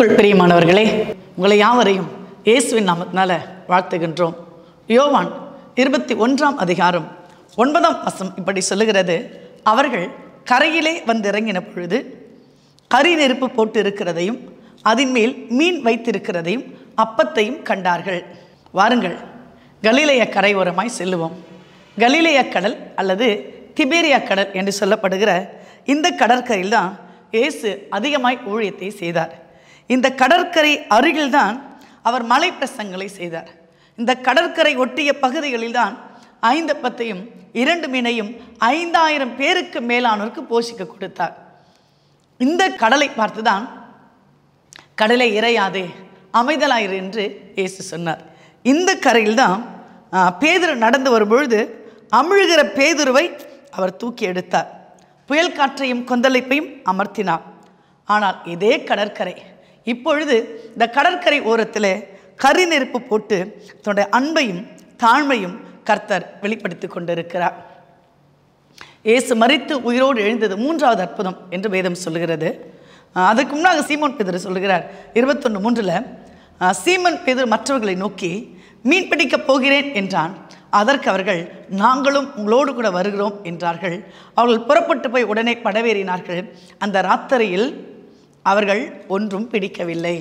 கிறிஸ்துவுக்குள் பிரியமானவர்களே, உங்களை யாவரையும் இயேசுவின் நாமத்தினால வாழ்த்துகின்றோம். யோவான் 21ஆம் அதிகாரம் 9ஆம் வசனம் இப்படி சொல்லுகிறது. அவர்கள் கரையிலே வந்திறங்கின பொழுது கரி நெருப்பு போட்டு இருக்கிறதையும் அதன் மேல் மீன் வைத்திருக்கிறதையும் அப்பத்தையும் கண்டார்கள். வாருங்கள், கலிலேய கரையோரமாய் செல்லுவோம். கலிலேய கடல் அல்லது திபேரியா கடல் என்று சொல்லப்படுகிற இந்த கடற்கரையில் தான் இயேசு அதிகமாய் ஊழியத்தை செய்தார். இந்த கடற்கரை அருகில்தான் அவர் மலை பிரசங்களை செய்தார். இந்த கடற்கரை ஒட்டிய பகுதிகளில் தான் 5 அப்பத்தையும் 2 மீனையும் 5000 பேருக்கு மேலானோருக்கு போஷிக்க கொடுத்தார். இந்த கடலை பார்த்துதான் கடலை இறையாதே, அமைதலாயிரு என்று இயேசு சொன்னார். இந்த கரையில் தான் பேதுரு நடந்து வரும்பொழுது அமிழ்கிற பேதுருவை அவர் தூக்கி எடுத்தார். புயல் காற்றையும் கொந்தளிப்பையும் அமர்த்தினார். ஆனால் இதே கடற்கரை இப்பொழுது இந்த கடற்கரை ஓரத்தில் கரி நெருப்பு போட்டு தன்னுடைய அன்பையும் தாழ்மையும் கர்த்தர் வெளிப்படுத்தி கொண்டிருக்கிறார். இயேசு மரித்து உயிரோடு எழுந்தது 3வது அற்புதம் என்று வேதம் சொல்லுகிறது. அதுக்கு முன்னாக சீமோன் பேதுரு சொல்லுகிறார் 21:3 சீமோன் பேதுரு மற்றவர்களை நோக்கி மீன் பிடிக்கப் போகிறேன் என்றான். அதற்கு அவர்கள் நாங்களும் உங்களோடு கூட வருகிறோம் என்றார்கள். அவர்கள் புறப்பட்டு போய் உடனே படவேறினார்கள். அந்த ராத்திரியில் அவர்கள் ஒன்றும் பிடிக்கவில்லை.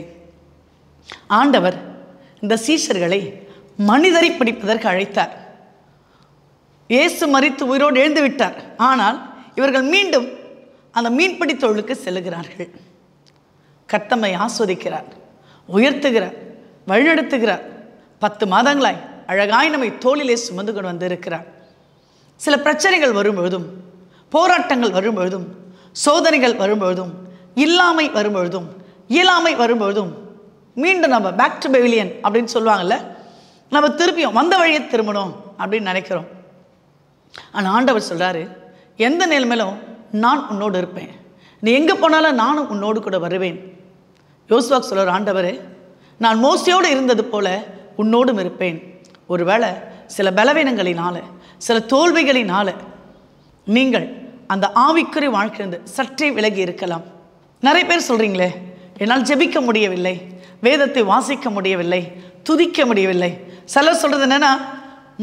ஆண்டவர் இந்த சீஷர்களை மனிதரை பிடிப்பதற்கு அழைத்தார். இயேசு மரித்து உயிரோடு எழுந்து விட்டார். ஆனால் இவர்கள் மீண்டும் அந்த மீன்பிடி தொழிலுக்கு செல்லுகிறார்கள். கர்த்தரை ஆஸ்வதிக்கிறார், உயர்த்துகிறார், வழிநடத்துகிறார். 10 மாதங்களாய் அழகாய் நம்மை தோளிலே சுமந்து கொண்டு வந்திருக்கிறார். சில பிரச்சனைகள் வரும்பொழுதும், போராட்டங்கள் வரும்பொழுதும், சோதனைகள் வரும்பொழுதும், இல்லாமை வரும்பொழுதும், இயலாமை வரும்பொழுதும் மீண்டும் நம்ம பேக் டு பெவிலியன் அப்படின்னு சொல்லுவாங்கள்ல, நம்ம திருப்பியும் வந்த வழியை திரும்பணும் அப்படின்னு நினைக்கிறோம். ஆனால் ஆண்டவர் சொல்கிறாரு, எந்த நிலைமையிலும் நான் உன்னோடு இருப்பேன், நீ எங்கே போனாலும் நானும் உன்னோடு கூட வருவேன். யோசுவாக்கு சொல்கிறார் ஆண்டவரே, நான் மோசையோடு இருந்தது போல உன்னோடும் இருப்பேன். ஒருவேளை சில பலவீனங்களினால, சில தோல்விகளினால நீங்கள் அந்த ஆவிக்குரிய வாழ்க்கையிலிருந்து சற்றே விலகி இருக்கலாம். நிறைய பேர் சொல்கிறீங்களே, என்னால் ஜெபிக்க முடியவில்லை, வேதத்தை வாசிக்க முடியவில்லை, துதிக்க முடியவில்லை. சிலர் சொல்கிறது என்னென்னா,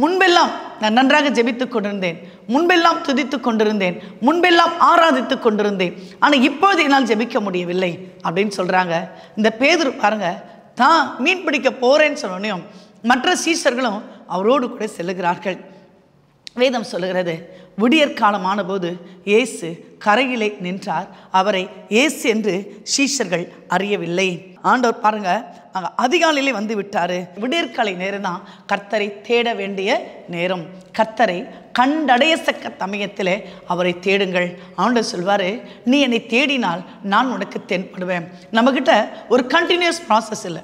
முன்பெல்லாம் நான் நன்றாக ஜெபித்து கொண்டிருந்தேன், முன்பெல்லாம் துதித்து கொண்டிருந்தேன், முன்பெல்லாம் ஆராதித்து கொண்டிருந்தேன், ஆனால் இப்பொழுது என்னால் ஜெபிக்க முடியவில்லை அப்படின்னு சொல்கிறாங்க. இந்த பேதுரு பாருங்க, தான் மீன் பிடிக்க போகிறேன்னு சொன்னோன்னையும் மற்ற சீஷர்களும் அவரோடு கூட செல்லுகிறார்கள். வேதம் சொல்லுகிறது, விடியற் காலமான போது இயேசு கரையிலே நின்றார். அவரை இயேசு என்று சீஷர்கள் அறியவில்லை. ஆண்டவர் பாருங்க, அங்கே அதிகாலையிலே வந்து விட்டார். விடியற்காலை நேரம் தான் கர்த்தரை தேட வேண்டிய நேரம். கர்த்தரை கண்டடையத்தக்க சமயத்தில் அவரை தேடுங்கள். ஆண்டவர் சொல்வார், நீ என்னை தேடினால் நான் உனக்கு தென்படுவேன். நம்மக்கிட்ட ஒரு கண்டினியூஸ் ப்ராசஸ் இல்லை.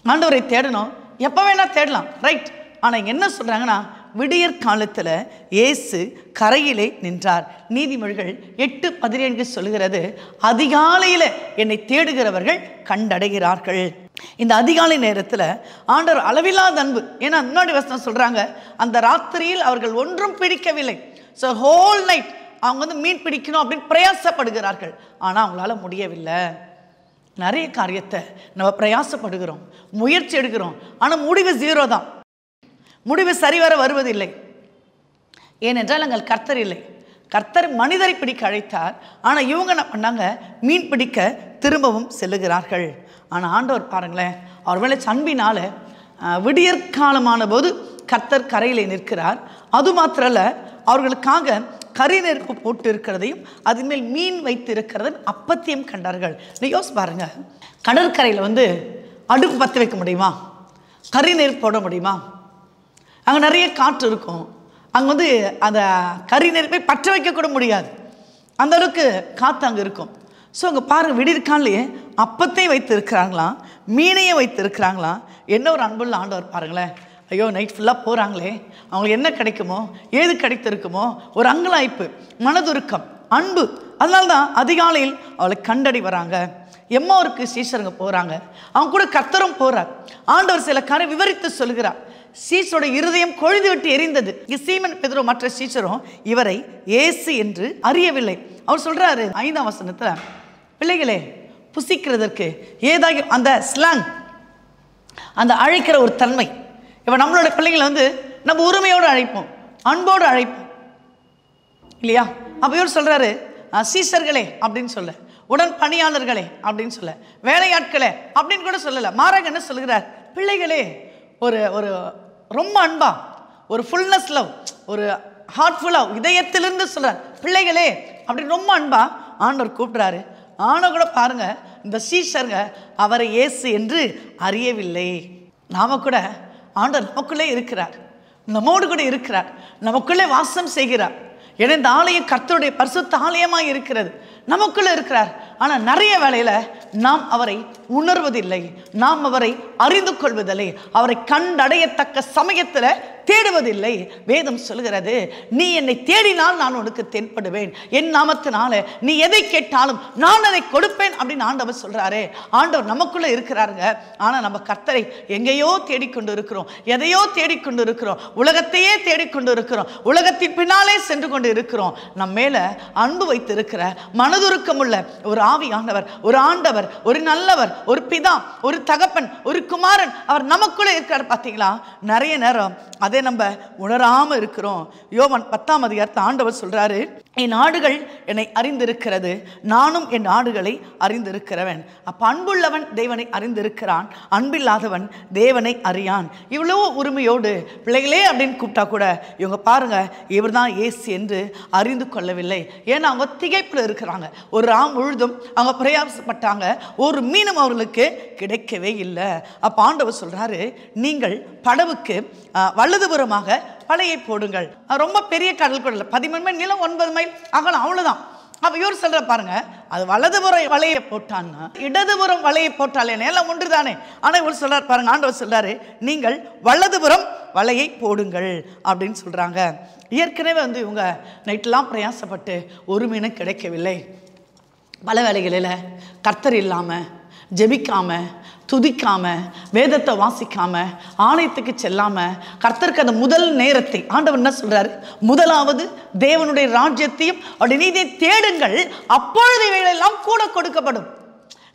ஆண்டவரை தேடணும், எப்போ வேணால் தேடலாம், ரைட். ஆனால் என்ன சொல்கிறாங்கன்னா, விடியற் காலத்தில் இயேசு கரையிலே நின்றார். நீதிமொழிகள் 8:17 சொல்லுகிறது, அதிகாலையில் என்னை தேடுகிறவர்கள் கண்டடைகிறார்கள். இந்த அதிகாலை நேரத்தில் ஆண்டவர் அளவில்லாத அன்பு. ஏன்னா முன்னாடி வசனம் சொல்கிறாங்க, அந்த ராத்திரியில் அவர்கள் ஒன்றும் பிடிக்கவில்லை. ஸோ ஹோல் நைட் அவங்க மீன் பிடிக்கணும் அப்படின்னு பிரயாசப்படுகிறார்கள். ஆனால் அவங்களால முடியவில்லை. நிறைய காரியத்தை நம்ம பிரயாசப்படுகிறோம், முயற்சி எடுக்கிறோம், ஆனால் முடிவு 0 தான். முடிவு சரிவர வருவதில்லை. ஏனென்றால் அங்கே கர்த்தர் இல்லை. கர்த்தர் மனிதரை பிடிக்க அழைத்தார். ஆனால் இவங்க என்ன பண்ணாங்க, மீன் பிடிக்க திரும்பவும் செல்லுகிறார்கள். ஆனால் ஆண்டவர் பாருங்களேன், அவர் வேலை அன்பினால் விடியற்காலமான போது கர்த்தர் கரையிலே நிற்கிறார். அது மாத்திரல்ல, அவர்களுக்காக கரி நெருப்பு போட்டு இருக்கிறதையும் அதன் மேல் மீன் வைத்து இருக்கிறதையும் அப்பத்தையும் கண்டார்கள். நீ யோசிச்சு பாருங்க, கடற்கரையில் அடுப்பு பற்ற வைக்க முடியுமா? கரி நெருப்பு போட முடியுமா? அங்கே நிறைய காற்று இருக்கும். அங்கே அந்த கரி நெருப்பை பற்ற வைக்க கூட முடியாது, அந்த அளவுக்கு காற்று அங்கே இருக்கும். ஸோ அங்கே பாருங்கள், விடியிருக்கான்லேயே அப்பத்தையும் வைத்து இருக்கிறாங்களாம், மீனையும் வைத்து இருக்கிறாங்களாம். என்ன ஒரு அன்புள்ள ஆண்டவர் பாருங்களேன். ஐயோ, நைட் ஃபுல்லாக போகிறாங்களே, அவங்களுக்கு என்ன கிடைக்குமோ, ஏது கிடைத்திருக்குமோ, ஒரு அங்கலாய்ப்பு, மனதுருக்கம், அன்பு. அதனால தான் அதிகாலையில் அவளை கண்டடி வராங்க. எம்மாவுக்கு சீஷருங்க போகிறாங்க, அவங்க கூட கர்த்தரும் போகிறார். ஆண்டவர் சில காரியம் விவரித்து சொல்கிறார். சீஷரோட இருதயம் கொழுந்து விட்டு எரிந்தது. சீமோன் பேதுரு மற்ற சீஷரும் இவரை இயேசு என்று அறியவில்லை. அவர் சொல்றாரு 5ஆம் வசனத்துல, பிள்ளைகளே புசிக்கிறதற்கு ஏதாகும் அந்த ஸ்லாங், அந்த அழைக்கிற ஒரு தன்மை. இப்போ நம்மளோட பிள்ளைங்களை வந்து நம்ம உரிமையோடு அழைப்போம், அன்போடு அழைப்போம் இல்லையா? அப்போ இவர் சொல்கிறாரு, சீசர்களே அப்படின்னு சொல்ல, உடன் பணியாளர்களே அப்படின்னு சொல்ல, வேலையாட்களே அப்படின்னு கூட சொல்லலை. மாறாக என்ன சொல்கிறார்? பிள்ளைகளே. ஒரு ஒரு ரொம்ப அன்பா, ஒரு ஃபுல்னஸ் லவ், ஒரு ஹார்ட்ஃபுல் லவ், இதயத்திலிருந்து சொல்கிறார் பிள்ளைகளே அப்படின்னு ரொம்ப அன்பா ஆண்டவர் கூப்பிட்றாரு. ஆனால் கூட பாருங்க, இந்த சீஷருங்க அவரை இயேசு என்று அறியவில்லை. நாம கூட ஆண்டவர் நமக்குள்ளே இருக்கிறார், நம்மோடு கூட இருக்கிறார், நமக்குள்ளே வாசம் செய்கிறார். ஏன்னா இந்த ஆலயம் கர்த்தருடைய பரிசுத்த ஆலயமாக இருக்கிறது, நமக்குள்ளே இருக்கிறார். ஆனால் நிறைய வேளையில் நாம் அவரை உணர்வதில்லை, நாம் அவரை அறிந்து கொள்வதில்லை, அவரை கண்டடையத்தக்க சமயத்தில் தேடுவதில்லை. வேதம் சொல்கிறது, நீ என்னை தேடினால் நான் உனக்கு தென்படுவேன், என் நாமத்தினால நீ எதை கேட்டாலும் நான் அதை கொடுப்பேன் அப்படின்னு ஆண்டவர் சொல்றாரு. ஆண்டவர் நமக்குள்ள இருக்கிறாருங்க. ஆனால் நம்ம கர்த்தரை எங்கேயோ தேடிக்கொண்டு இருக்கிறோம், எதையோ தேடிக்கொண்டு இருக்கிறோம், உலகத்தையே தேடிக்கொண்டு இருக்கிறோம், உலகத்தின் பின்னாலே சென்று கொண்டு இருக்கிறோம். நம்ம மேல அன்பு வைத்து இருக்கிற மனதுருக்கமுள்ள ஒரு ஆவியானவர், ஒரு ஆண்டவர், ஒரு நல்லவர், ஒரு பிதா, ஒரு தகப்பன், ஒரு குமாரன், அவர் நமக்குள்ளே இருக்கிறார். பார்த்தீங்களா? நிறைய நேரம் அதை நம்ம உணராம இருக்கிறோம். யோவான் 10ஆம் அதிகாரத்தில் ஆண்டவர் சொல்றாரு, என் ஆடுகள் என்னை அறிந்திருக்கிறது, நானும் என் ஆடுகளை அறிந்திருக்கிறவன். அப்ப அன்புள்ளவன் தேவனை அறிந்திருக்கிறான், அன்பில்லாதவன் தேவனை அறியான். இவ்வளோ உரிமையோடு பிள்ளைகளே அப்படின்னு கூப்பிட்டா கூட இவங்க பாருங்க, இவர் தான் இயேசு என்று அறிந்து கொள்ளவில்லை. ஏன்னா அவங்க திகைப்பில் இருக்கிறாங்க. ஒரு ராம் முழுதும் அவங்க பிரயாசப்பட்டாங்க, ஒரு மீனும் அவர்களுக்கு கிடைக்கவே இல்லை. அப்போ ஆண்டவர் சொல்றாரு, நீங்கள் படவுக்கு வலதுபுறமாக வலையை போடுங்கள். ரொம்ப பெரிய கடல் கூட இல்லை, 13 மைல் நீளம், 9 மைல் அகலம், அவ்வளோதான். அப்போ இவர் சொல்ற பாருங்க, அது வலதுபுறம் வலையை போட்டான்னா இடதுபுறம் வலையை போட்டாலே எல்லாம் ஒன்று தானே. ஆனால் இவர் சொல்றாரு பாருங்க, ஆண்டவர் சொல்றாரு, நீங்கள் வலதுபுறம் வலையை போடுங்கள் அப்படின்னு சொல்றாங்க. ஏற்கனவே வந்து இவங்க நைட்டெல்லாம் பிரயாசப்பட்டு ஒரு மீனும் கிடைக்கவில்லை. பல வேலைகளில் கர்த்தர் இல்லாமல், ஜெபிக்காம, துதிக்காம, வேதத்தை வாசிக்காம, ஆலயத்துக்கு செல்லாம, கர்த்தருக்கு அந்த முதல் நேரத்தை ஆண்டவர் என்ன சொல்றாரு? முதலாவது தேவனுடைய ராஜ்யத்தையும் அவருடைய நீதியை தேடுங்கள், அப்பொழுது இவைகளெல்லாம் கூட கொடுக்கப்படும்.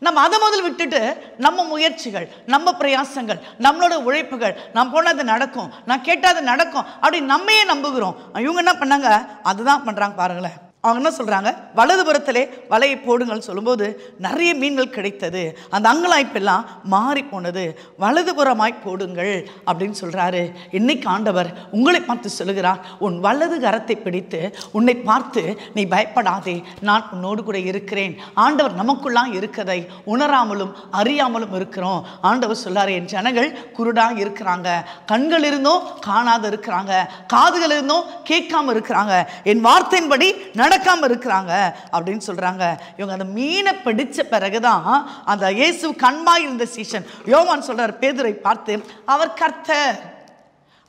நம்ம அதை முதல் விட்டுட்டு நம்ம முயற்சிகள், நம்ம பிரயாசங்கள், நம்மளோட உழைப்புகள், நான் போனால் அது நடக்கும், நான் கேட்டால் அது நடக்கும் அப்படின்னு நம்மையே நம்புகிறோம். இவங்க என்ன பண்ணாங்க? அதுதான் பண்றாங்க பாருங்களேன். அவங்க என்ன சொல்றாங்க? வலதுபுறத்திலே வலையை போடுங்கள் சொல்லும்போது நிறைய மீன்கள் கிடைத்தது, அந்த அங்கலாய்ப்பெல்லாம் மாறி போனது, வலதுபுறமாய் போடுங்கள் அப்படின்னு சொல்றாரு. இன்னைக்கு ஆண்டவர் உங்களை பார்த்து சொல்லுகிறார், உன் வலது கரத்தை பிடித்து உன்னை பார்த்து, நீ பயப்படாதே, நான் உன்னோடு கூட இருக்கிறேன். ஆண்டவர் நமக்குள்ளாம் இருக்கதை உணராமலும் அறியாமலும் இருக்கிறோம். ஆண்டவர் சொல்லாரு, என் ஜனங்கள் குருடா இருக்கிறாங்க, கண்கள் இருந்தும் காணாத இருக்கிறாங்க, காதுகள் இருந்தும் கேட்காம இருக்கிறாங்க, என் வார்த்தையின்படி நடக்காம இருக்கிறாங்க அப்படின்னு சொல்றாங்க. இவங்க அந்த மீனை பிடிச்ச பிறகுதான் அந்த இயேசு கண்மாய் இருந்த சீஷன் யோவான் சொல்றார் பேதுரை பார்த்து, அவர் கர்த்தர்.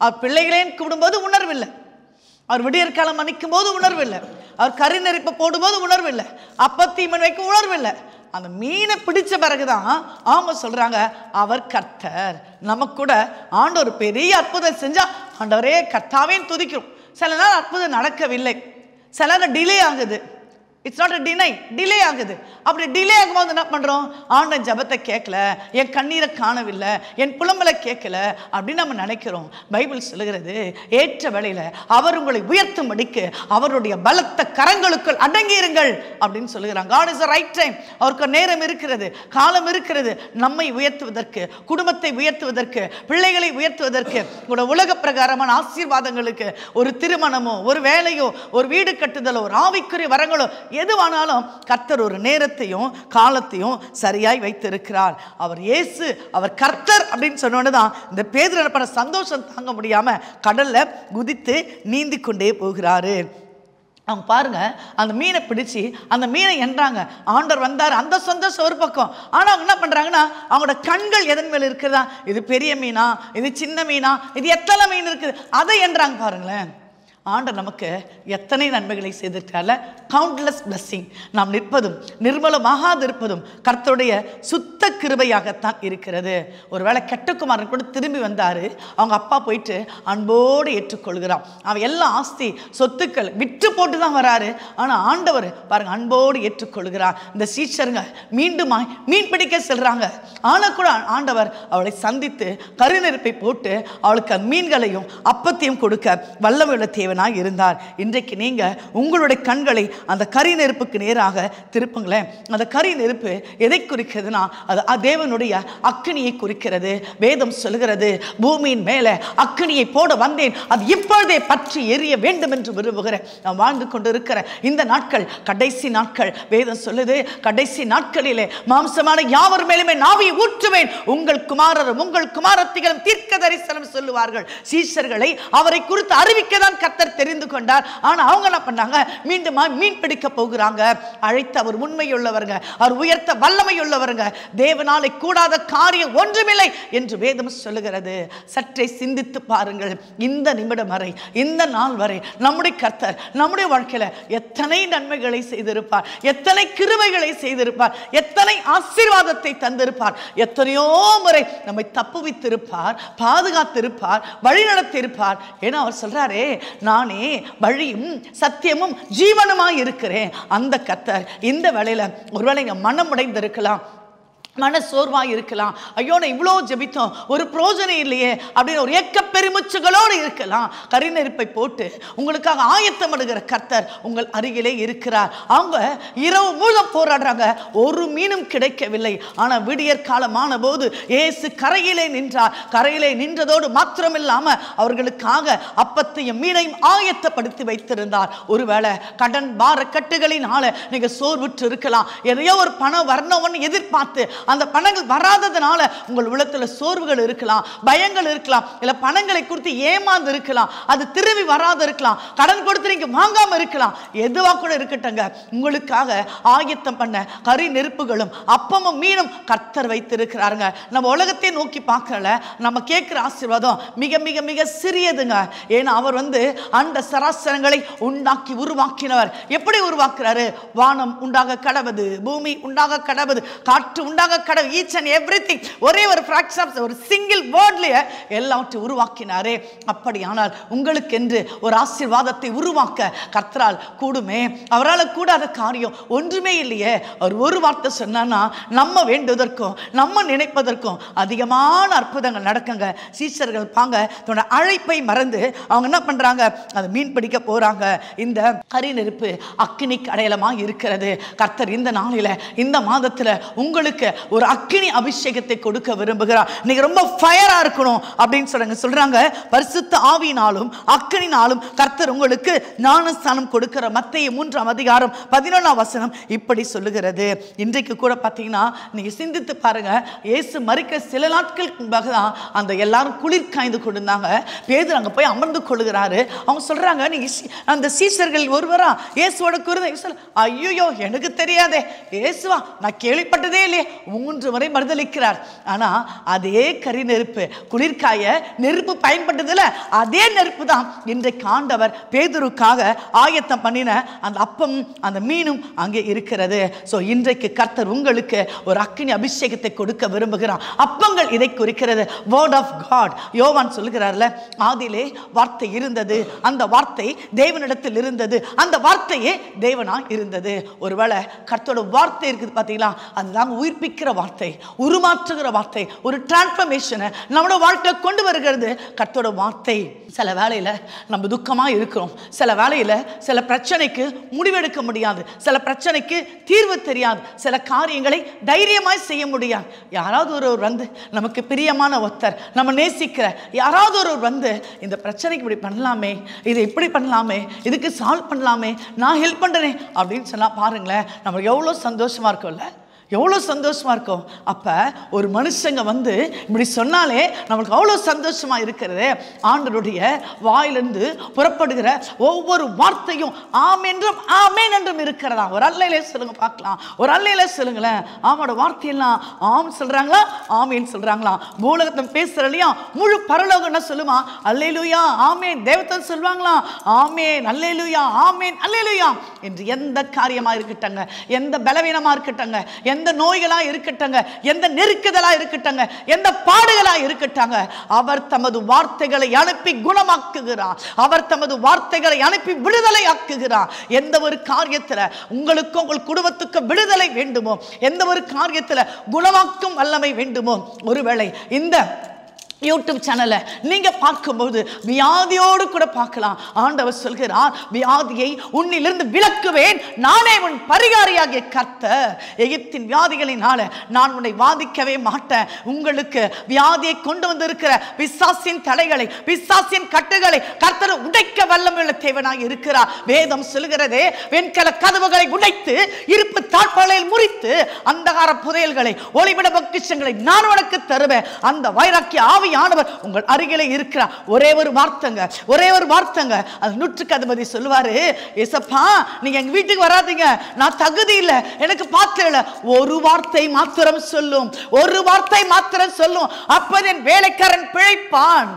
அவர் பிள்ளைகளேன்னு கூப்பிடும்போது உணர்வில்லை, அவர் விடியற்காலம் மன்னிக்கும் போது உணர்வில்லை, அவர் கறி நெருப்ப போடும்போது உணர்வில்லை, அப்பத்தீமன் வைக்க உணர்வில்லை. அந்த மீனை பிடிச்ச பிறகுதான் அவங்க சொல்றாங்க, அவர் கர்த்தர். நமக்கு கூட ஆண்டவர் பெரிய அற்புதம் செஞ்சா ஆண்டவரே கர்த்தாவே துதிக்கிறோம். சில நாள் அற்புதம் நடக்கவில்லை, சில நேரம் டிலே ஆகுது. It's not a deny, delay ஆகுது. அப்படி டிலே ஆகும்போது என்ன பண்ணுறோம்? ஆண்டவன் ஜெபத்தை கேட்கல, என் கண்ணீரை காணவில்லை, என் புலம்பலை கேட்கல அப்படின்னு நம்ம நினைக்கிறோம். பைபிள் சொல்லுகிறது, ஏற்ற வேளையில் அவர் உங்களை உயர்த்தும்படிக்கு அவருடைய பலத்த கரங்களுக்குள் அடங்கியிருங்கள் அப்படின்னு சொல்லுகிறாங்க. God is the right time. அவருக்கு நேரம் இருக்கிறது, காலம் இருக்கிறது, நம்மை உயர்த்துவதற்கு, குடும்பத்தை உயர்த்துவதற்கு, பிள்ளைகளை உயர்த்துவதற்கு, கூட உலக பிரகாரமான ஆசீர்வாதங்களுக்கு, ஒரு திருமணமோ, ஒரு வேலையோ, ஒரு வீடு கட்டுதலோ, ஒரு ஆவிக்குரிய வரங்களோ, எதுவானாலும் கர்த்தர் ஒரு நேரத்தையும் காலத்தையும் சரியாய் வைத்திருக்கிறார். அவர் இயேசு, அவர் கர்த்தர் அப்படின்னு சொன்னோன்னுதான் இந்த பேதுரு பண்ண சந்தோஷம் தாங்க முடியாம கடல்ல குதித்து நீந்தி கொண்டே போகிறாரு. அவங்க பாருங்க, அந்த மீனை பிடிச்சி அந்த மீனை என்றாங்க. ஆண்டவர் வந்தார், அந்த சந்தோஷம் ஒரு பக்கம். ஆனால் அவங்க என்ன பண்றாங்கன்னா, அவங்களோட கண்கள் எதன் மேல இருக்குதா? இது பெரிய மீனா, இது சின்ன மீனா, இது எத்தனை மீன் இருக்குது, அதை என்றாங்க பாருங்களேன். ஆண்டவர் நமக்கு எத்தனை நன்மைகளை செய்திருக்கால, கவுண்ட்லெஸ் பிளஸ்ஸிங். நாம் நிற்பதும் நிர்மலமாகாது இருப்பதும் கர்த்தருடைய சுத்த கிருபையாகத்தான் இருக்கிறது. ஒருவேளை கெட்டகுமாரன் கூட திரும்பி வந்தார், அவங்க அப்பா போயிட்டு அன்போடு ஏற்றுக்கொள்கிறான். அவன் எல்லா ஆஸ்தி சொத்துக்கள் விற்று போட்டு தான் வராரு, ஆனால் ஆண்டவர் பாருங்க அன்போடு ஏற்றுக்கொள்கிறார். இந்த சீஷருங்க மீண்டுமாய் மீன் பிடிக்க செல்றாங்க, ஆனால் கூட ஆண்டவர் அவளை சந்தித்து கருநெருப்பை போட்டு அவளுக்கு மீன்களையும் அப்பத்தையும் கொடுக்க வல்லமையுள்ள தேவனாய் இருந்தார். இன்றைக்கு நீங்க உங்களுடைய கண்களை அந்த கரி நெருப்புக்கு நேராக திருப்புங்களேன். அந்த கரி நெருப்பு எதை குறிக்கிறதுனா அது தேவனுடைய அக்கினியை குறிக்கிறது. வேதம் சொல்கிறது, பூமியின் மேலே அக்கினியை போட வந்தேன், அது இப்பொழுதே பற்றி எரிய வேண்டும் என்று விரும்புகிறேன். நான் வாழ்ந்து கொண்டு இருக்கிற இந்த நாட்கள் கடைசி நாட்கள். வேதம் சொல்லுது, கடைசி நாட்களிலே மாம்சமான யாவர் மேலுமே நாவியை ஊற்றுவேன், உங்கள் குமாரரும் உங்கள் குமாரத்திகளும் தீர்க்க தரிசனம் சொல்லுவார்கள். சீஷர்களை அவரை குறித்து அறிவிக்க தான் கர்த்தர் தெரிந்து கொண்டார். ஆனா அவங்க என்ன பண்ணாங்க, மீண்டும் மீன் பிடிக்க போகிறாங்க. அழைத்த அவர் உண்மையுள்ளவருங்க, அவர் உயர்த்த வல்லமையுள்ளவருங்க, தேவனாலே கூடாத காரியம் ஒன்றுமில்லை என்று வேதம் சொல்லுகிறது. சற்றே சிந்தித்து பாருங்கள். இந்த நிமிடம் வரை, இந்த நாள் வரை நம்முடைய கர்த்தர் நம்முடைய வாழ்க்கையில எத்தனை நன்மைகளை செய்திருப்பார், எத்தனை கிருபைகளை செய்திருப்பார், எத்தனை ஆசீர்வாதத்தை தந்திருப்பார், எத்தனையோ முறை நம்மை தப்புவித்திருப்பார், பாதுகாத்திருப்பார், வழிநடத்தியிருப்பார். ஏன்னா அவர் சொல்றாரே, நானே வழியும் சத்தியமும் ஜீவனுமாய் இருக்கிறேன். அந்த கர்த்தர் இந்த வேளையில ஒருவேளை மனம் உடைந்திருக்கலாம், மன சோர்வாக இருக்கலாம், ஐயோ நான் இவ்வளோ ஜெபித்தோம் ஒரு பிரோஜனம் இல்லையே அப்படின்னு ஒரு ஏக்க பெருமுச்சுகளோடு இருக்கலாம். கரிநெருப்பை போட்டு உங்களுக்காக ஆயத்தமிடுகிற கர்த்தர் உங்கள் அருகிலே இருக்கிறார். அவங்க இரவு முழுதும் போராடுறாங்க, ஒரு மீனும் கிடைக்கவில்லை. ஆனால் விடியற் காலமான போது இயேசு கரையிலே நின்றார். கரையிலே நின்றதோடு மாத்திரமில்லாமல் அவர்களுக்காக அப்பத்தையும் மீனையும் ஆயத்தப்படுத்தி வைத்திருந்தார். ஒருவேளை கடன் பார கட்டுகளினால நீங்க சோர்வுற்று இருக்கலாம், எதையோ ஒரு பணம் வரணும்னு எதிர்பார்த்து அந்த பணங்கள் வராததுனால உங்கள் உள்ளத்துல சோர்வுகள் இருக்கலாம், பயங்கள் இருக்கலாம், இல்ல பணங்களை குறித்து ஏமாந்து இருக்கலாம், அது திரும்பி வராது இருக்கலாம், கடன் கொடுத்து நீங்க வாங்காம இருக்கலாம். எதுவா கூட இருக்கட்டுங்க, உங்களுக்காக ஆயத்தம் பண்ண கரி நெருப்புகளும் அப்பமும் மீனும் கர்த்தர் வைத்திருக்கிறாருங்க. நம்ம உலகத்தை நோக்கி பார்க்கல, நம்ம கேட்கிற ஆசீர்வாதம் மிக மிக மிக சிறியதுங்க. ஏன்னா அவர் அந்த சராசரங்களை உண்டாக்கி உருவாக்கினவர். எப்படி உருவாக்குறாரு? வானம் உண்டாக கடவுது, பூமி உண்டாக கடவுது, காற்று உண்டாக கடவுள், ஈச் அண்ட் எவ்ரிதிங் ஒரே ஒரு ஃபிராக்ஷன், ஒரு சிங்கிள் வேர்ட்லயே எல்லாவற்றையும் உருவாக்கினாரே. அப்படியானால் உங்களுக்கு என்று ஒரு ஆசீர்வாதத்தை உருவாக்க கர்த்தரால் கூடுமே? அவரால் கூடாத காரியம் ஒன்றுமே இல்லையே. அவர் ஒரு வார்த்தை சொன்னா நம்ம வேண்டுவதற்கும் நம்ம நினைப்பதற்கும் அதிகமான அற்புதங்கள் நடக்குங்க. சீஷர்கள் பாங்க தன்னோட அழைப்பை மறந்து அவங்க என்ன பண்றாங்க, அதை மீன் பிடிக்க போறாங்க. இந்த கரி நெருப்பு அக்கினிக்கு அடையாளமாக இருக்கிறது. கர்த்தர் இந்த நாளில இந்த மாதத்துல உங்களுக்கு ஒரு அக்கினி அபிஷேகத்தை கொடுக்க விரும்புகிறார். நீங்க ரொம்ப ஃபயரா இருக்கணும் அப்படின்னு சொல்றாங்க. பரிசுத்த ஆவியினாலும் அக்கினினாலும் கர்த்தர் உங்களுக்கு ஞானஸ்தானம் கொடுக்கிற மத்தேயு 3:11 இப்படி சொல்லுகிறது. இன்றைக்கு கூட பார்த்தீங்கன்னா நீங்க சிந்தித்து பாருங்க, இயேசு மரிக்க சில நாட்களுக்கு முன்பாக தான் அந்த எல்லாரும் குளிர் காய்ந்து கொண்டிருந்தாங்க. பேதுரு அங்க போய் அமர்ந்து கொள்ளுகிறாரு. அவங்க சொல்றாங்க, நீங்க அந்த சீஷர்கள் ஒருவரா இயேசுவோட குருதை? ஐயோ எனக்கு தெரியாதே, இயேசுவா நான் கேள்விப்பட்டதே இல்லையே. 3 முறை மறுதலிக்கிறார். ஆனா அதே கரி நெருப்பு, குளிர்காய நெருப்பு பயன்பட்டதுல அதே நெருப்பு தான் இன்றைக்கு ஆண்டவர் பேதுருக்காக ஆயத்தம் பண்ணின அந்த அப்பம் அந்த மீனும் அங்கே இருக்கிறது. சோ இன்றைக்கு கர்த்தர் உங்களுக்கு ஒரு அக்கினி அபிஷேகத்தை கொடுக்க விரும்புகிறார். அப்பங்கள் இதை குறிக்கிறது. Word of God. யோவான் சொல்லுகிறார்ல, ஆதியிலே வார்த்தை இருந்தது, அந்த வார்த்தை தேவனிடத்தில் இருந்தது, அந்த வார்த்தையே தேவனாய் இருந்தது. ஒருவேளை கர்த்தரோட வார்த்தை இருக்குது பாத்தீங்களா, அதுதான் உயிர்ப்பிக்கிற வார்த்தை, உருமாற்றுகிற வார்த்தை, ஒரு டிரான்ஸ்ஃபர்மேஷனை நம்மளோட வாழ்க்கையை கொண்டு வருகிறது கர்த்தரோட வார்த்தை. சில வேளையில நம்ம துக்கமா இருக்கிறோம், சில வேளையில சில பிரச்சனைக்கு முடிவெடுக்க முடியாது, சில பிரச்சனைக்கு தீர்வு தெரியாது, சில காரியங்களை தைரியமாய் செய்ய முடியாது. யாராவது ஒருவர் நமக்கு பிரியமான ஒருத்தர், நம்ம நேசிக்கிற யாராவது ஒருவர் இந்த பிரச்சனைக்கு இப்படி பண்ணலாமே, இதை இப்படி பண்ணலாமே, இதுக்கு சால்வ் பண்ணலாமே, நான் ஹெல்ப் பண்றேன் அப்படின்னு சொன்னா பாருங்களேன், நம்ம எவ்வளவு சந்தோஷமா இருக்கும்ல. எவ்வளோ சந்தோஷமா இருக்கும். அப்ப ஒரு மனுஷங்க வந்து இப்படி சொன்னாலே நம்மளுக்கு அவ்வளோ சந்தோஷமா இருக்கிறது. ஆண்டவருடைய வாயிலிருந்து புறப்படுகிற ஒவ்வொரு வார்த்தையும் ஆம் என்றும் ஆமேன் என்றும் இருக்கிறதா. ஒரு அல்லையிலே சொல்லுங்க பார்க்கலாம். ஒரு அல்லையிலே சொல்லுங்களேன். ஆமோட வார்த்தையெல்லாம் ஆம் சொல்றாங்களா, ஆமேன் சொல்றாங்களா? பூலகத்தம் பேசுறலையா முழு பரலோகம் என்ன சொல்லுமா? அல்லேலூயா ஆமேன். தேவதன் சொல்வாங்களா? ஆமேன் அல்லேலூயா ஆமேன் அல்லேலூயா என்று. எந்த காரியமா இருக்கட்டங்க, எந்த பலவீனமா இருக்கட்டங்க, எந்த நோய்களா இருக்கட்டங்க, எந்த நெருக்குதலா இருக்கட்டங்க, எந்த பாடுகளா இருக்கட்டங்க, அவர் தமது வார்த்தைகளை அனுப்பி குணமாக்குகிறார். அவர் தமது வார்த்தைகளை அனுப்பி விடுதலை ஆக்குகிறார். எந்த ஒரு காரியத்தில் உங்களுக்கும் உங்கள் குடும்பத்துக்கும் விடுதலை வேண்டுமோ, எந்த ஒரு காரியத்தில் குணமாக்கும் வல்லமை வேண்டுமோ, ஒருவேளை இந்த யூடியூப் சேனலை நீங்க பார்க்கும்போது வியாதியோடு கூட பார்க்கலாம். ஆண்டவர் சொல்கிறார், வியாதியை உன்னிலிருந்து விலக்குவேன், நானே உன் பரிகாரியாகிய கர்த்தர். எகிப்தின் வியாதிகளினால நான் உன்னை வாதிக்கவே மாட்டேன். உங்களுக்கு வியாதியை கொண்டு வந்திருக்கிற பிசாசின் தடைகளை, பிசாசின் கட்டுகளை கர்த்தர் உடைக்க வல்லமையுள்ள தேவனாக இருக்கிறார். வேதம் சொல்கிறதே, வெண்கல கதவுகளை உடைத்து இருப்பு தாழ்பாளையில் முறித்து அந்தகார புதையல்களை ஒளிவிட பொக்கிஷங்களை நான் உனக்கு தருவேன். அந்த வைராக்கிய ஆவி ஆண்டவர் உங்கள் அருகிலே இருக்கிறார். ஒரே ஒரு வார்த்தைங்க, ஒரே ஒரு வார்த்தைங்க. அது நூற்றுக்கு அதிபதி சொல்லுவாரு, ஏசப்பா நீங்க எங்க வீட்டுக்கு வராதீங்க, நான் தகுதி இல்லை, எனக்கு பாத்திரம் இல்லை. ஒரு வார்த்தை மாத்திரம் சொல்லும், ஒரு வார்த்தை மாத்திரம் சொல்லும், அப்போது என் வேலைக்காரன் பிழைப்பான்.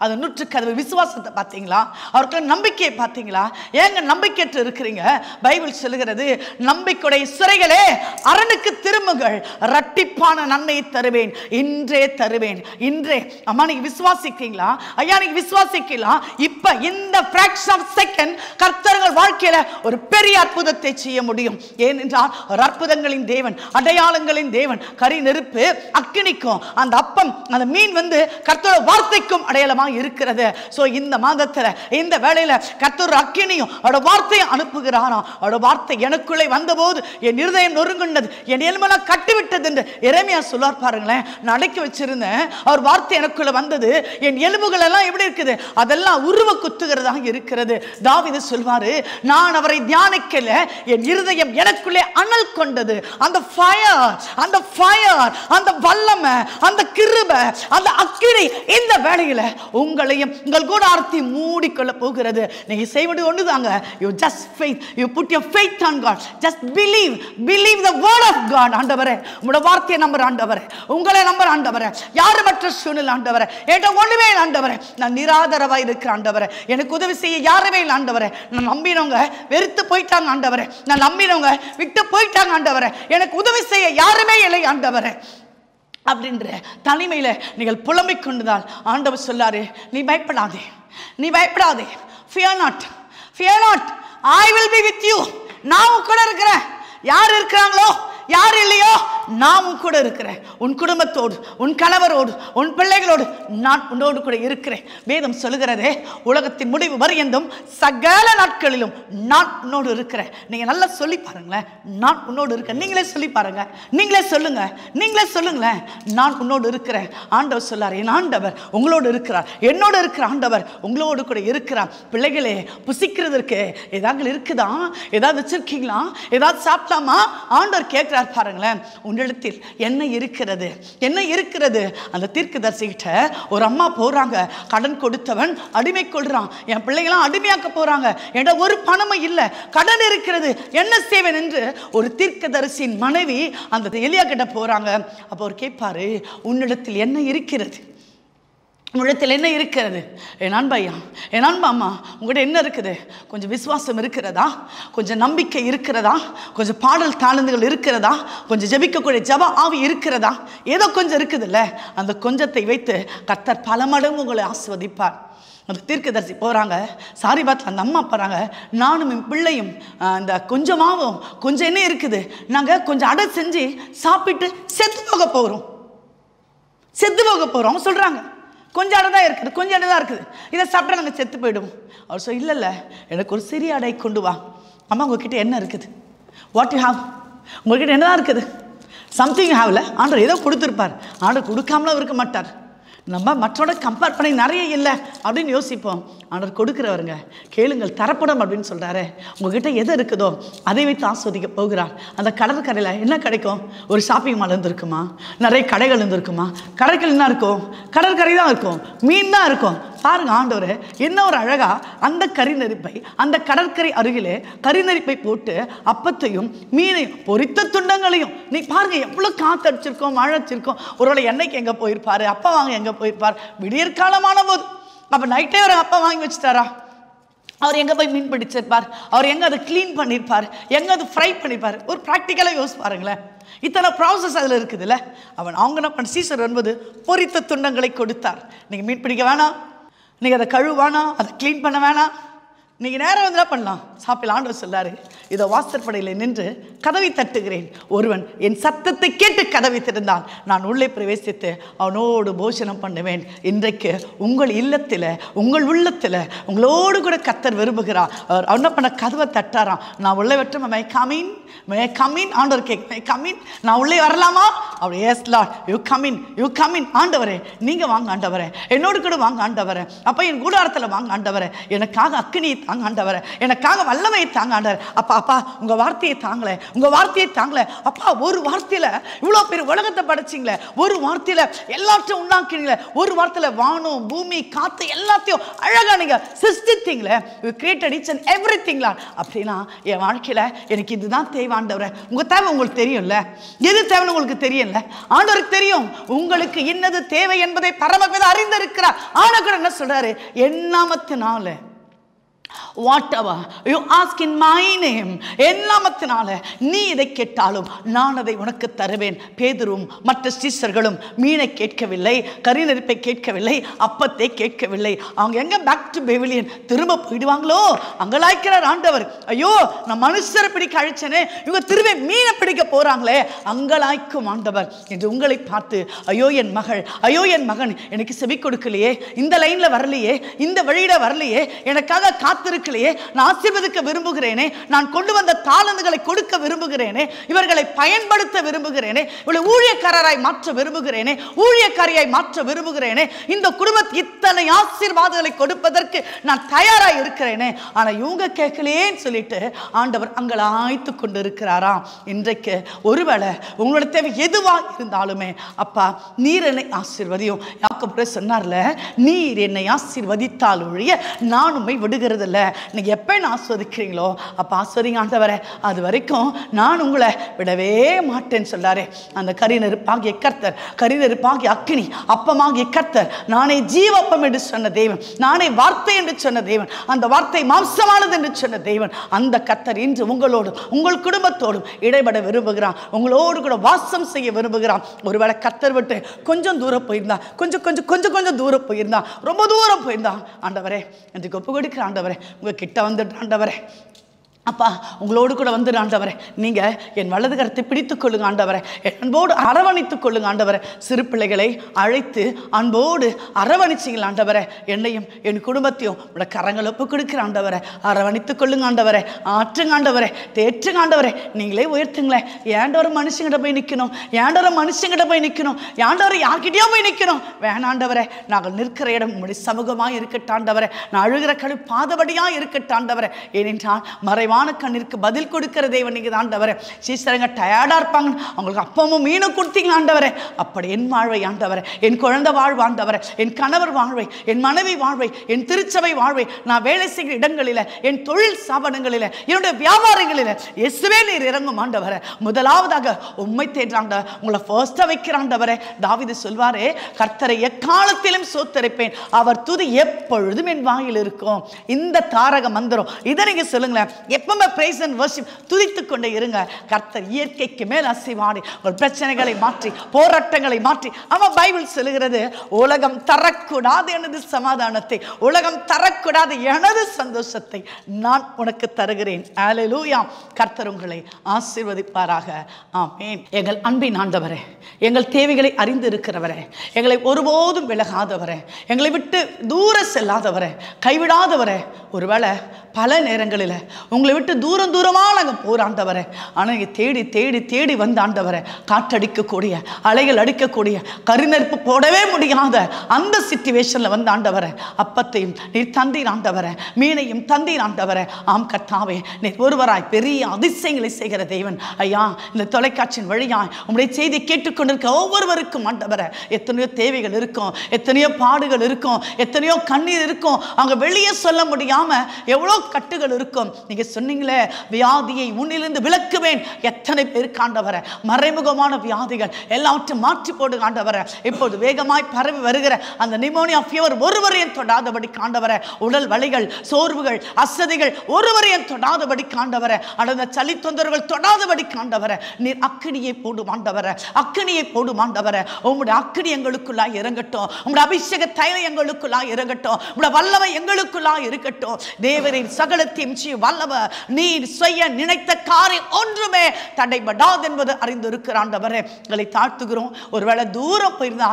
அது நூற்றுக்கு அது விசுவாசத்தை பார்த்தீங்களா? அவருக்கு நம்பிக்கையை பார்த்தீங்களா? ஏங்க நம்பிக்கையற்று இருக்கிறீங்க? பைபிள் சொல்லுகிறது, நம்பிக்கையுடைய சிறைகளே அரணுக்கு திரும்புங்கள், இரட்டிப்பான நன்மையை தருவேன், இன்றே தருவேன். இன்றே அம்மா நீங்க விசுவாசிக்கிறீங்களா? ஐயா நீங்க விசுவாசிக்கலாம். இப்ப இந்த fraction of second கர்த்தர்கள் வாழ்க்கையில ஒரு பெரிய அற்புதத்தை செய்ய முடியும். ஏனென்றால் ஒரு அற்புதங்களின் தேவன், அடையாளங்களின் தேவன். கரி நெருப்பு அக்கினிக்கும் அந்த அப்பம் அந்த மீன் வந்து கர்த்தரோட வார்த்தைக்கும் அடையாளமா இருக்கிறது. சோ இந்த மாதத்துல இந்த வேளையில கர்த்தர் அக்கினியும் அவருடைய வார்த்தையை அனுப்புகிறாராம். அவருடைய வார்த்தை எனக்குள்ளே வந்தபோது என் இருதயம் நொறுங்குண்டது, என் எலும்பெல்லாம் கட்டிவிட்டது என்று எரேமியா சொல்வார் பாருங்களேன். நான் அடக்கி வச்சிருந்தேன், அவர் வார்த்தை எனக்குள்ள வந்தது, என் எலும்புகள் எல்லாம் எப்படி இருக்குது? அதெல்லாம் உருவ குத்துகிறதாக இருக்கிறது. தாவீது சொல்வாரு, நான் அவரை தியானிக்கல, என் இருதயம் எனக்குள்ளே அனல் கொண்டது. அந்த ஃபயர், அந்த ஃபயர், அந்த வல்லமை, அந்த கிருபை, அந்த அக்கினி இந்த வேளையில உங்களையும் உங்கள் கூடாரத்தை மூடிக்கொள்ள போகிறது. நீங்க செய்வது ஒண்ணுதாங்க. You just faith, you put your faith on God. Just believe, believe the word of God. ஆண்டவரே உம்முடைய வார்த்தையை நம்புற ஆண்டவரே, உங்களை நம்புற ஆண்டவரே, யாருமற்ற சூழ்நிலை ஆண்டவரே, என்கிட்ட ஒண்ணுமே இல்லை ஆண்டவரே, நான் நிராதரவா இருக்கிற ஆண்டவரே, எனக்கு உதவி செய்ய யாருமே இல்லை ஆண்டவரே, நான் நம்பினவங்க வெறுத்து போயிட்டாங்க ஆண்டவரே, நான் நம்பினவங்க விட்டு போயிட்டாங்க ஆண்டவரே, எனக்கு உதவி செய்ய யாருமே இல்லை ஆண்டவரே அப்படின்ற தனிமையில நீங்கள் புலம்பிக் கொண்டுதான் ஆண்டவர் சொல்லாரு, நீ பயப்படாதே, நீ பயப்படாதே, fear not, fear not, I will be with you. நான் கூட இருக்கிறேன். யார் இருக்கிறாங்களோ யார் இல்லையோ நான் உன் கூட இருக்கிறேன். உன் குடும்பத்தோடு, உன் கணவரோடு, உன் பிள்ளைகளோடு நான் உன்னோடு கூட இருக்கிறேன். வேதம் சொல்லுகிறதே, உலகத்தின் முடிவு வரையந்தும் சகல நாட்களிலும் நான் உன்னோடு இருக்கிறேன். நீங்க நல்லா சொல்லி பாருங்களேன், நான் உன்னோடு இருக்கிறேன். நீங்களே சொல்லி பாருங்க, நீங்களே சொல்லுங்க, நீங்களே சொல்லுங்களேன், நான் உன்னோடு இருக்கிறேன். ஆண்டவர் சொல்லார், என் ஆண்டவர் உங்களோடு இருக்கிறார், என்னோடு இருக்கிற ஆண்டவர் உங்களோடு கூட இருக்கிறார். பிள்ளைகளே புசிக்கிறதுக்கு ஏதாவது இருக்குதா? ஏதாவது வச்சிருக்கீங்களா? ஏதாவது சாப்பிட்டாமா? ஆண்டவர் கேட்கிறார் பாருங்களேன், உன்னிடத்தில் என்ன இருக்கிறது, என்ன இருக்கிறது? அந்த தீர்க்கதரிசிகிட்ட ஒரு அம்மா போறாங்க, கடன் கொடுத்தவன் அடிமை கொள்றான், என் பிள்ளைகளாம் அடிமையாக்க போறாங்க, என்கிட்ட ஒரு பணமும் இல்லை, கடன் இருக்கிறது, என்ன செய்வேன் என்று ஒரு தீர்க்கதரிசியின் மனைவி அந்த எலியா கிட்ட போறாங்க. அப்போ அவர் கேட்பாரு, உன்னிடத்தில் என்ன இருக்கிறது, உங்களிடத்தில் என்ன இருக்கிறது? என் அன்பையா, என் அன்பம்மா, உங்கள்கிட்ட என்ன இருக்குது? கொஞ்சம் விசுவாசம் இருக்கிறதா? கொஞ்சம் நம்பிக்கை இருக்கிறதா? கொஞ்சம் பாடல் தாளந்துகள் இருக்கிறதா? கொஞ்சம் ஜெபிக்கக்கூடிய ஜப ஆவி இருக்கிறதா? ஏதோ கொஞ்சம் இருக்குதுல்ல, அந்த கொஞ்சத்தை வைத்து கர்த்தர் பல மடங்கு உங்களை ஆசீர்வதிப்பார். அந்த தீர்க்கதரிசி போகிறாங்க, சாரிபாத்தில் அந்த அம்மா போகிறாங்க, நானும் என் பிள்ளையும் இந்த கொஞ்சமாகவும் கொஞ்சம் என்ன இருக்குது, நாங்கள் கொஞ்சம் அடை செஞ்சு சாப்பிட்டு செத்து போக போகிறோம், செத்து போக போகிறோம். அவங்க சொல்கிறாங்க, கொஞ்சம் அடை தான் இருக்குது, கொஞ்சம் அடை தான் இருக்குது, இதை சாப்பிட்டா நாங்கள் செத்து போயிடுவோம். அவர் சொல்ல, இல்லை இல்லை, எனக்கு ஒரு சிறிய அடை கொண்டு வா. அம்மா உங்ககிட்ட என்ன இருக்குது? What you have? உங்கள்கிட்ட என்ன தான் இருக்குது? சம்திங் ஹாவ்ல. ஆண்டவர் ஏதோ கொடுத்துருப்பார். ஆண்டவர் கொடுக்காமலாம் இருக்க மாட்டார். நம்ம மற்றோட கம்பேர் பண்ணி நிறைய இல்லை அப்படின்னு யோசிப்போம். ஆண்டவர் கொடுக்குறவருங்க, கேளுங்கள் தரப்படும் அப்படின்னு சொல்கிறாரு. உங்ககிட்ட எது இருக்குதோ அதை வைத்து ஆஸ்வதிக்க போகிறார். அந்த கடற்கரையில் என்ன கிடைக்கும்? ஒரு ஷாப்பிங் மால் இருந்திருக்குமா? நிறைய கடைகள் இருந்திருக்குமா? கடைகள் என்ன இருக்கும்? கடற்கரை தான் இருக்கும், மீன் தான் இருக்கும். பாருங்க ஆண்டவர் என்ன ஒரு அழகா அந்த கரிநெருப்பை, அந்த கடற்கரை அருகிலே கரிநெருப்பை போட்டு அப்பத்தையும் மீனையும் பொரித்த துண்டங்களையும், நீ பாருங்க எவ்வளோ காத்தடிச்சிருக்கோம், மழை அடிச்சிருக்கோம். ஒருவேளை என்னைக்கு எங்கே போயிருப்பாரு, அப்பா வாங்க எங்கே போயிருப்பார்? விடியற்காலமான போது. அப்போ நைட்டே ஒரு அப்பா வாங்கி வச்சுட்டாரா? அவர் எங்கே போய் மீன் பிடிச்சிருப்பார்? அவர் எங்கே அதை க்ளீன் பண்ணியிருப்பார்? எங்கே அதை ஃப்ரை பண்ணியிருப்பார்? ஒரு ப்ராக்டிக்கலாக யோசிச்சு பாருங்களேன். இத்தனை ப்ராசஸ் அதில் இருக்குதுல்ல. அவங்க என்ன பண்ண, சீசர் என்பது பொரித்த துண்டங்களை கொடுத்தார். நீங்கள் மீன் பிடிக்க வேணாம், நீங்கள் அதை கழுவ வேணாம், அதை க்ளீன் பண்ண வேணாம், நீங்கள் நேரம் வந்து என்ன பண்ணலாம், சாப்பிடலாம். ஆண்டவர் சொல்லாரு, இதோ வாசற்படையில் நின்று கதவை தட்டுகிறேன். ஒருவன் என் சத்தத்தை கேட்டு கதவை திறந்தான், நான் உள்ளே பிரவேசித்து அவனோடு போஜனம் பண்ணுவேன். இன்றைக்கு உங்கள் இல்லத்தில், உங்கள் உள்ளத்தில் உங்களோடு கூட கர்த்தர் விரும்புகிறார். அவர் என்ன பண்ண, கதவை தட்டாராம். நான் உள்ளே வெட்டும், மே கமின், மே கமின். ஆண்டவர் கேட்க, மே கமின், நான் உள்ளே வரலாமா? அப்படி yes Lord, you come in, you come in. ஆண்டவரே நீங்கள் வாங்க ஆண்டவரே, என்னோடு கூட வாங்க ஆண்டவரே, அப்போ என் கூடாரத்தில் வாங்க ஆண்டவரே, எனக்காக அக்கினியை தாங்க ஆண்டவரே, எனக்காக வல்லமையை தாங்க ஆண்டவரே. அப்பா அப்பா உங்கள் வார்த்தையை தாங்களே, உங்கள் வார்த்தையை தாங்களே. அப்பா ஒரு வார்த்தையில் இவ்வளோ பெரிய உலகத்தை படைச்சிங்களே, ஒரு வார்த்தையில் எல்லாத்தையும் உண்டாக்கினீங்களே, ஒரு வார்த்தையில் வானம் பூமி காற்று எல்லாத்தையும் அழகாக நீங்கள் சிருஷ்டித்தீங்களே. You created each and everything Lord. அப்படின்னா என் வாழ்க்கையில் எனக்கு இதுதான் தேவை ஆண்டவரே. உங்கள் தேவை உங்களுக்கு தெரியும்ல, எது தேவைன்னு உங்களுக்கு தெரியும்ல. ஆண்டவருக்கு தெரியும் உங்களுக்கு என்னது தேவை என்பதை பரமபிதா அறிந்திருக்கிறார். ஆனா கூட என்ன சொல்றாரு, என் நாமத்தினால whatever you ask in my name, என் நாமத்தினால நீ இதை கேட்டாலும் நான் அதை உனக்கு தருவேன். பேதுரும் மற்ற சீஷர்களும் மீனை கேட்கவில்லை, கரிநெருப்பை கேட்கவில்லை, அப்பத்தை கேட்கவில்லை. அவங்க எங்க பேக் டு பெவிலியன் திரும்ப போயிடுவாங்களோ அங்கலாய்க்கிறார் ஆண்டவர். ஐயோ நான் மனுஷரை பிடிக்க அழைச்சனே, இவங்க திரும்ப மீனை பிடிக்க போறாங்களே, அங்கலாய்க்கும் ஆண்டவர் என்று உங்களை பார்த்து, ஐயோ என் மகள், ஐயோ என் மகன் எனக்கு செவி கொடுக்கலையே, இந்த லைன்ல வரலையே, இந்த வழியில வரலையே, எனக்காக காத்திருக்கலையே, நான் ஆசீர்வதிக்க விரும்புகிறேனே, நான் கொண்டு வந்த தாளந்துகளை கொடுக்க விரும்புகிறேனே, இவர்களை பயன்படுத்த விரும்புகிறேனே, இவளை ஊழியக்காரராய் மாற்ற விரும்புகிறேனே, ஊழியக்காரியாய் மாற்ற விரும்புகிறேனே, இந்த குடும்பத்துக்கு இத்தனை ஆசீர்வாதங்களை கொடுப்பதற்கு நான் தயாராக இருக்கிறேனே, ஆனா இவங்க கேட்கலேன்னு சொல்லிட்டு ஆண்டவர் அங்கலாய்த்து கொண்டு இருக்கிறாராம். இன்றைக்கு ஒருவேளை உங்களோட தேவை எதுவா இருந்தாலுமே, அப்பா நீர் என்னை ஆசீர்வதியும். யாக்கோபு சொன்னார்ல, நீர் என்னை ஆசீர்வதித்தால் ஒழிய நான் உம்மை விடுகிறதில்ல. நீங்க எப்ப என்ன ஆஸ்வதிக்கிறீங்களோ அப்ப ஆஸ்வதிங்க ஆண்டவரே, அது வரைக்கும் நான் உங்களை விடவே மாட்டேன்னு சொல்றாரு. அந்த கரிநெருப்பாகிய கர்த்தர், கரிநெருப்பாகிய அக்கினி அப்பமாகிய கர்த்தர், நானே ஜீவப்பம் என்று சொன்ன தேவன், நானே வார்த்தை என்று சொன்ன தேவன், அந்த வார்த்தை மாம்சமானது என்று சொன்ன தேவன், அந்த கர்த்தர் இன்று உங்களோடும் உங்கள் குடும்பத்தோடும் இடைபட விரும்புகிறான், உங்களோடு கூட வாசம் செய்ய விரும்புகிறான். ஒருவேளை கர்த்தர் விட்டு கொஞ்சம் தூரம் போயிருந்தா, கொஞ்சம் கொஞ்சம் கொஞ்சம் கொஞ்சம் தூரம் போயிருந்தா, ரொம்ப தூரம் போயிருந்தா, ஆண்டவரே என்று ஒப்பு கொடுக்கிற ஆண்டவரே, உங்க கிட்ட வந்துட்டு ஆண்டவரே, அப்பா உங்களோடு கூட வந்து ஆண்டவரே, நீங்க என் வலது கரத்தை பிடித்துக் கொள்ளுங்க ஆண்டவரே, என் அன்போடு அரவணைத்துக் கொள்ளுங்க ஆண்டவரே. சிறு பிள்ளைகளை அழைத்து அன்போடு அரவணைச்சிங்களா ஆண்டவரே, என்னையும் என் குடும்பத்தையும் உங்களோட கரங்களை ஒப்பு கொடுக்கிற ஆண்டவரே, அரவணைத்துக் கொள்ளுங்க ஆண்டவரே, ஆற்றுங்க ஆண்டவரே, தேற்றுங்க ஆண்டவரே, நீங்களே உயர்த்துங்களேன். ஏண்ட ஒரு மனுஷங்கிட்ட போய் நிற்கணும், ஏண்ட ஒரு மனுஷங்கிட்ட போய் நிற்கணும், ஏண்டவர் யார்கிட்டயோ போய் நிற்கணும், வேணாண்டவரே, நாங்கள் நிற்கிற இடம் உங்களுடைய சமூகமாக இருக்கட்டாண்டவரே, நான் அழுகிற கழு பாதபடியாக இருக்கட்டாண்டவரே. ஏனென்றால் மறைவா கண்ணிற்கு பதில் கொடுக்கிற தேவன் நீங்க ஆண்டவரே. சீசரங்க டயர்டா இருப்பாங்க, அவங்களுக்கு அப்பமும் மீனும் கொடுத்தீங்க ஆண்டவரே. அப்படி என் வாழ்வை ஆண்டவரே, என் குழந்தை வாழ்வு ஆண்டவரே, என் கணவர் வாழ்வை, என் மனைவி வாழ்வை, என் திருச்சபை வாழ்வை, நான் வேலை செய்கிற இடங்களில், என் தொழில் ஸ்தாபனங்களில், என்னுடைய வியாபாரங்களில் இயேசுவே நீர் இறங்கும் ஆண்டவரே. முதலாவதாக உம்மை தேடுறாங்க, உங்களை ஃபர்ஸ்டா வைக்கிறாண்டவரே. தாவீது சொல்வாரே, கர்த்தரை எக்காலத்திலும் சோத்தரிப்பேன், அவர் துதி எப்பொழுதும் என் வாயில் இருக்கும். இந்த தாரக மந்திரம் இதை நீங்க சொல்லுங்களேன். எப்பவுமே praise and worship துதித்துக் கொண்டே இருங்க. கர்த்தர் இயற்கைக்கு மேல் அசைவாடி உங்கள் பிரச்சனைகளை மாற்றி, போராட்டங்களை மாற்றி, அவன் பைபிள் சொல்லுகிறது, உலகம் தரக்கூடாது எனது சமாதானத்தை, உலகம் தரக்கூடாது எனது சந்தோஷத்தை நான் உனக்கு தருகிறேன். அல்லேலூயா. கர்த்தர் உங்களை ஆசீர்வதிப்பாராக. ஆமென். எங்கள் அன்பின் ஆண்டவரே, எங்கள் தேவைகளை அறிந்து இருக்கிறவரே, எங்களை ஒருபோதும் விலகாதவரே, எங்களை விட்டு தூர செல்லாதவரே, கைவிடாதவரே, ஒருவேளை பல நேரங்களில் உங்களை விட்டு தூரம் தூரமாக நாங்கள் போகிற ஆண்டவரே, ஆனால் நீங்கள் தேடி தேடி தேடி வந்த ஆண்டவரே, காற்றடிக்கக்கூடிய அலைகள் அடிக்கக்கூடிய கருநெருப்பு போடவே முடியாத அந்த சிச்சுவேஷனில் வந்த ஆண்டவரே, அப்பத்தையும் நீர் தந்தீர் ஆண்டவரே, மீனையும் தந்தீர் ஆண்டவரே. ஆம் கர்த்தாவே, நீர் ஒருவராய் பெரிய அதிசயங்களை செய்கிற தேவன் ஐயா. இந்த தொலைக்காட்சியின் வழியாய் உங்களுடைய செய்தி கேட்டுக்கொண்டிருக்க ஒவ்வொருவருக்கும் ஆண்டவரே, எத்தனையோ தேவைகள் இருக்கும், எத்தனையோ பாடுகள் இருக்கும், எத்தனையோ கண்ணீர் இருக்கும், அங்கே வெளியே சொல்ல முடியாம எவ்வளோ கட்டுகள் இருக்கும். நீங்க சொன்னீங்களே, வியாதியை உன்னிலிருந்து விலக்குவேன். எத்தனை பேருக்கு ஆண்டவரே மறைமுகமான வியாதிகள் எல்லாவற்றையும் மாற்றி போடு ஆண்டவரே. இப்போது வேகமாய் பரவி வருகிற அந்த நிமோனியா ஃபீவர் ஒருவரையும் தொடாதபடி ஆண்டவரே, உடல் வலிகள், சோர்வுகள், அசதிகள் ஒருவரையும் தொடாதபடி ஆண்டவரே, அந்த சளி தொந்தரவுகள் தொடாதபடி ஆண்டவரே, நீர் அக்கினியை போடும் ஆண்டவரே, அக்கினியை போடும் ஆண்டவரே. உம்முடைய அக்கினி எங்களுக்குள்ளாய் இறங்கட்டும், உம்முடைய அபிஷேக தைலம் எங்களுக்குள்ளாய் இறங்கட்டும், உம்முடைய வல்லமை எங்களுக்குள்ளாய் இருக்கட்டும். தேவரின் சகலத்தையும் வல்லவர் நீர் செய்ய நினைத்த காரியம் ஒன்றுமே தடைபடாது என்பது அறிந்து இருக்கிற ஆண்டவரே, எங்களை தாழ்த்துகிறோம். ஒருவேளை தூரம் போயிருந்தா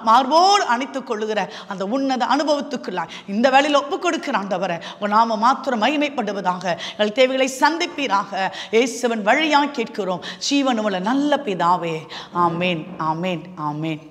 மார்போடு அணைத்துக் கொள்ளுகிற அந்த உன்னத அனுபவத்துக்குள்ளாய் இந்த வேளையில் ஒப்புக் கொடுக்கிற ஆண்டவரே, உன் நாம மாத்திரம் மகிமைப்படுவதாக. எங்கள் தேவைகளை சந்திப்பீராக. இயேசுவின் வழியாய் கேட்கிறோம் ஜீவனுள்ள நல்ல பிதாவே. ஆமேன், ஆமேன், ஆமேன்.